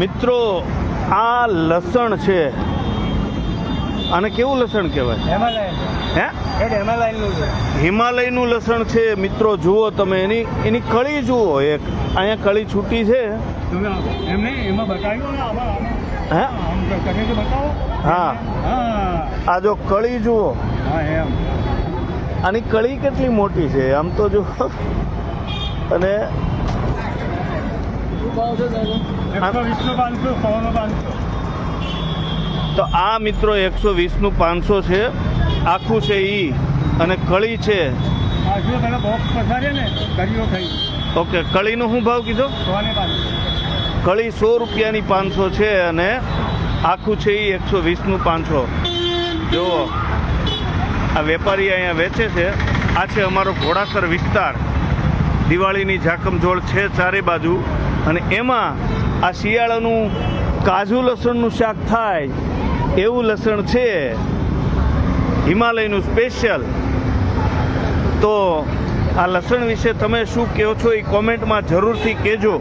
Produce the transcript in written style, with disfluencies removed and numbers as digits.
મિત્રો આ લસણ છે, આને કેવું લસણ કહેવાય? હે, હિમાલયનું લસણ છે મિત્રો. જુઓ તમે એની કળી જુઓ, એક અહીંયા કળી છૂટી છે. હે, હા, આ જો કળી જુઓ, આની કળી કેટલી મોટી છે આમ તો જુઓ. અને તો આ મિત્રો 120નું 500 છે, આખું છે ઈ, અને કળી છે. ઓકે, કળીનો શું ભાવ કીધો? કળી 100 રૂપિયાની 500 છે, અને આખું છે એ 120નું 500. જુઓ, આ વેપારી અહીંયા વેચે છે. આ છે અમારો ઘોડાસર વિસ્તાર. દિવાળીની ઝાકમઝોળ છે ચારે બાજુ, અને એમાં આ શિયાળાનું કાજુ લસણનું શાક થાય એવું લસણ છે, હિમાલયનું સ્પેશિયલ. તો આ લસણ વિશે તમે શું કહો છો એ કોમેન્ટમાં જરૂરથી કહેજો.